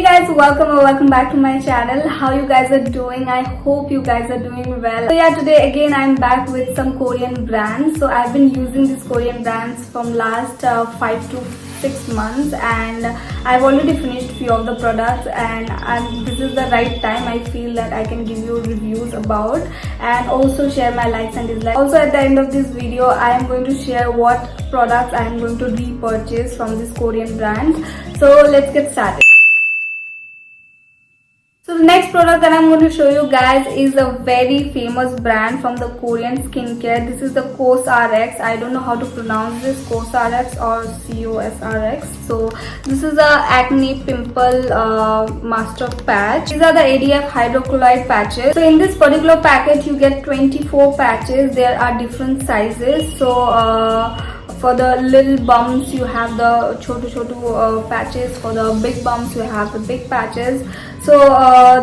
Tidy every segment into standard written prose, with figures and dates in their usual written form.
guys, welcome or welcome back to my channel. How you guys are doing? I hope you guys are doing well. So yeah, today again I'm back with some Korean brands. So I've been using these Korean brands from last 5 to 6 months, and I've already finished few of the products, and this is the right time I feel that I can give you reviews about and also share my likes and dislikes. Also at the end of this video I am going to share what products I am going to repurchase from this Korean brands. So let's get started. So the next product that I'm going to show you guys is a very famous brand from the Korean skincare. This is the COSRX. I don't know how to pronounce this, COSRX or COSRX. So this is a acne pimple master patch. These are the ADF hydrocolloid patches. So in this particular packet you get 24 patches. There are different sizes. So for the little bumps you have the chotu patches. For the big bumps you have the big patches. So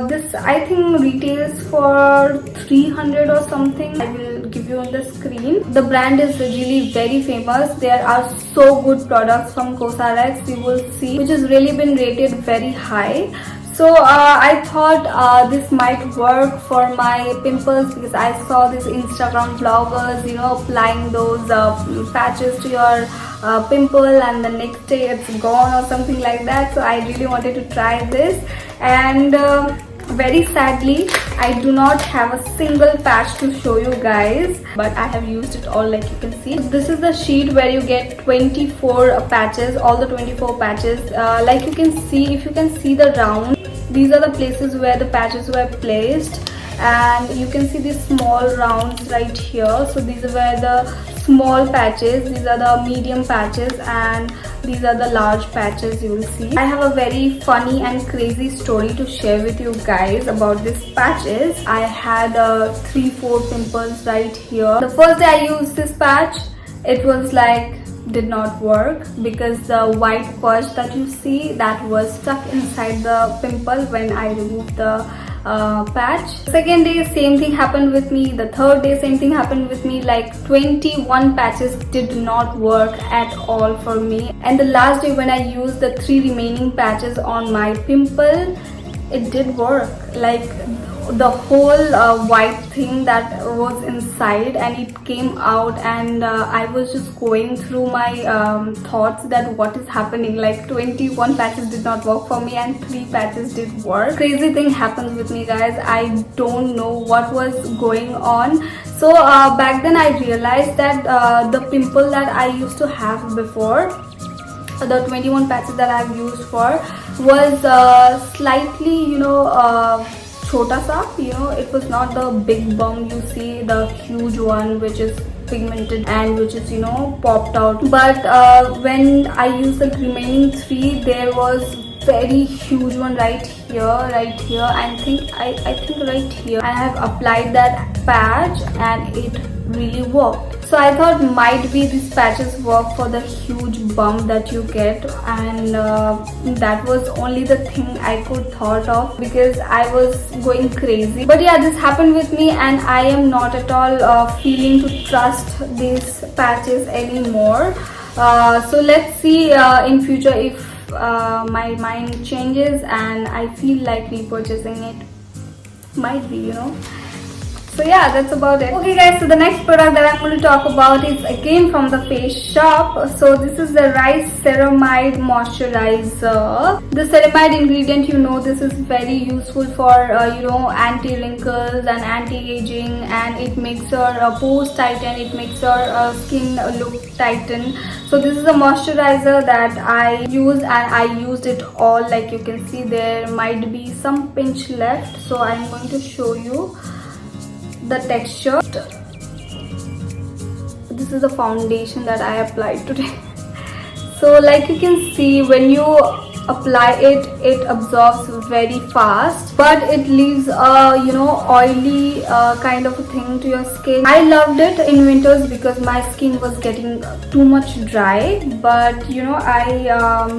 this I think retails for 300 or something. I will give you on the screen. The brand is really very famous. There are so good products from COSRX, you will see, which has really been rated very high. So I thought this might work for my pimples, because I saw these Instagram vloggers, applying those patches to your pimple and the next day it's gone or something like that. So I really wanted to try this, and very sadly I do not have a single patch to show you guys, but I have used it all, like you can see. This is the sheet where you get 24 patches, all the 24 patches. Like you can see, if you can see the round, these are the places where the patches were placed, and you can see these small rounds right here. So these are where the small patches, these are the medium patches, and these are the large patches you will see. I have a very funny and crazy story to share with you guys about these patches. I had 3-4 pimples right here. The first day I used this patch, it was like did not work, because the white purge that you see, that was stuck inside the pimple when I removed the patch. Second day same thing happened with me. The third day same thing happened with me. Like 21 patches did not work at all for me. And the last day when I used the 3 remaining patches on my pimple, it did work. Like the whole white thing that was inside, and it came out, and I was just going through my thoughts that what is happening. Like 21 patches did not work for me and 3 patches did work. Crazy thing happens with me, guys. I don't know what was going on. So back then I realized that the pimple that I used to have before, the 21 patches that I've used for, was slightly chota sa, it was not the big bump you see, the huge one which is pigmented and which is popped out. But when I used the remaining 3, there was very huge one right here, I think right here. I have applied that patch and it really worked. So I thought might be these patches work for the huge bump that you get, and that was only the thing I could thought of, because I was going crazy. But yeah, this happened with me, and I am not at all feeling to trust these patches anymore. So let's see in future if my mind changes and I feel like repurchasing it. Might be, So yeah, that's about it. Okay guys, so the next product that I'm going to talk about is again from the Face Shop. So this is the Rice Ceramide Moisturizer. The ceramide ingredient, this is very useful for anti-wrinkles and anti-aging, and it makes your pores tighten, it makes your skin look tighten. So this is a moisturizer that I use, and I used it all. Like you can see, there might be some pinch left, so I'm going to show you the texture. This is the foundation that I applied today. So like you can see, when you apply it, it absorbs very fast, but it leaves a oily kind of a thing to your skin. I loved it in winters because my skin was getting too much dry. But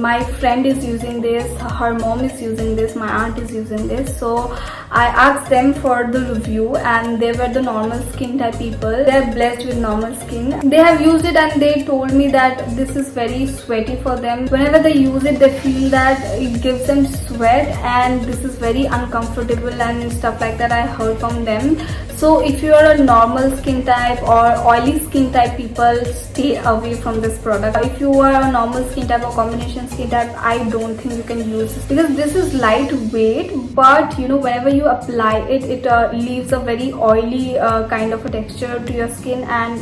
my friend is using this, her mom is using this, my aunt is using this. So I asked them for the review, and they were the normal skin type people. They're blessed with normal skin. They have used it and they told me that this is very sweaty for them. Whenever they use it, they feel that it gives them sweat and this is very uncomfortable and stuff like that. I heard from them. So if you are a normal skin type or oily skin type people, stay away from this product. If you are a normal skin type or combination skin type, I don't think you can use this because this is lightweight, but you know, whenever you apply it, it leaves a very oily kind of a texture to your skin, and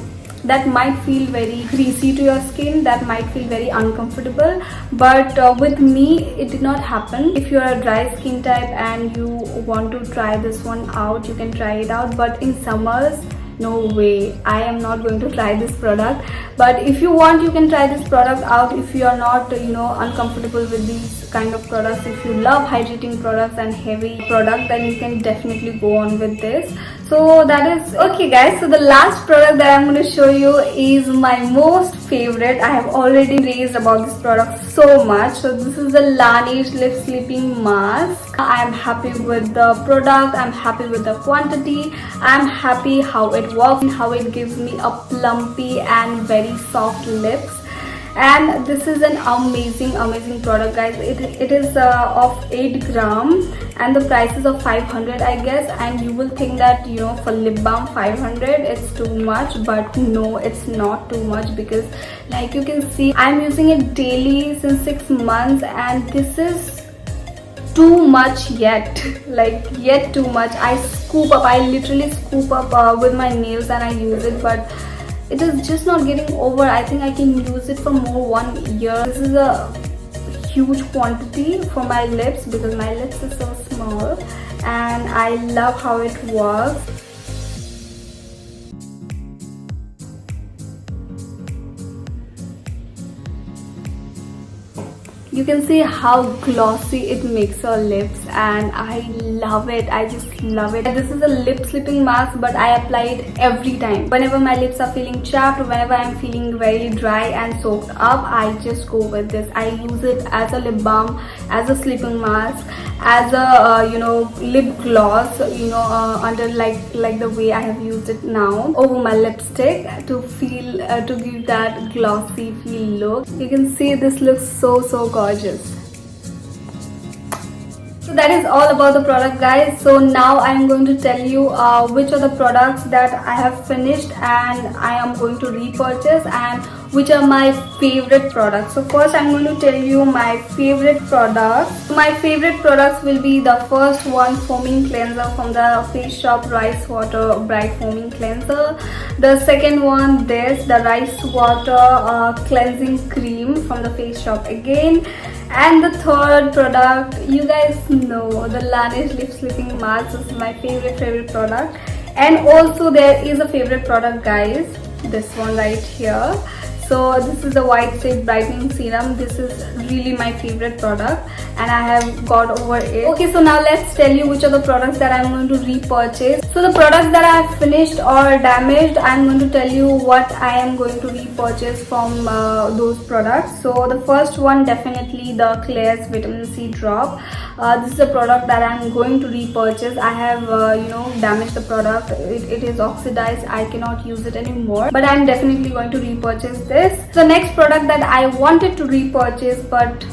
that might feel very greasy to your skin, that might feel very uncomfortable. But with me it did not happen. If you are a dry skin type and you want to try this one out, you can try it out, but in summers, no way, I am not going to try this product. But if you want, you can try this product out if you are not, you know, uncomfortable with these kind of products. If you love hydrating products and heavy products, then you can definitely go on with this. So that is okay guys. So the last product that I'm going to show you is my most favorite. I have already raised about this product so much. So this is the Laneige Lip Sleeping Mask. I am happy with the product, I'm happy with the quantity, I'm happy how it works and how it gives me a plumpy and very soft lips. And this is an amazing product guys. It is of 8 gram and the price is of 500 I guess, and you will think that, you know, for lip balm 500 it's too much, but no, it's not too much, because like you can see, I'm using it daily since 6 months and this is too much yet, like yet too much. I literally scoop up with my nails and I use it, but it is just not getting over. I think I can use it for more 1 year. This is a huge quantity for my lips because my lips are so small, and I love how it works. You can see how glossy it makes your lips, and I love it. I just love it. This is a lip sleeping mask, but I apply it every time. Whenever my lips are feeling chapped, whenever I'm feeling very dry and soaked up, I just go with this. I use it as a lip balm, as a sleeping mask, as a you know, lip gloss, you know, under like the way I have used it now over my lipstick to feel to give that glossy feel look. You can see this looks so gorgeous. So that is all about the product guys. So now I am going to tell you which are the products that I have finished and I am going to repurchase, and which are my favorite products. So first I'm going to tell you my favorite products. My favorite products will be the first one, foaming cleanser from the Face Shop Rice Water Bright Foaming Cleanser. The second one, this, the Rice Water Cleansing Cream from the Face Shop again. And the third product, you guys know, the Laneige Lip Sleeping Mask is my favorite product. And also there is a favorite product guys, this one right here. So this is the White State Brightening Serum. This is really my favorite product and I have got over it. Okay, so now let's tell you which are the products that I'm going to repurchase. So the products that I have finished or damaged, I'm going to tell you what I am going to repurchase from those products. So the first one, definitely the Klairs Vitamin C Drop. This is a product that I'm going to repurchase. I have you know, damaged the product. It is oxidized. I cannot use it anymore, but I'm definitely going to repurchase this. The next product that I wanted to repurchase, but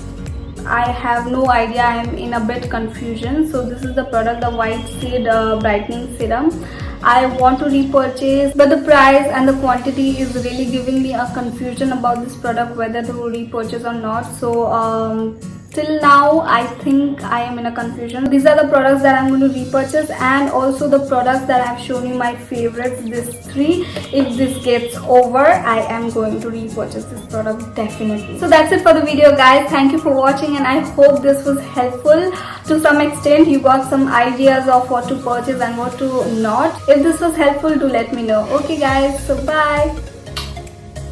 I have no idea, I am in a bit confusion. So this is the product, the White Shade Brightening Serum. I want to repurchase, but the price and the quantity is really giving me a confusion about this product, whether to repurchase or not. So till now I think I am in a confusion. These are the products that I'm going to repurchase, and also the products that I have shown you my favorites, these 3. If this gets over, I am going to repurchase this product definitely. So that's it for the video guys. Thank you for watching and I hope this was helpful to some extent. You got some ideas of what to purchase and what to not. If this was helpful, do let me know. Okay guys, so bye.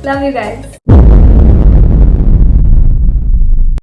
Love you guys.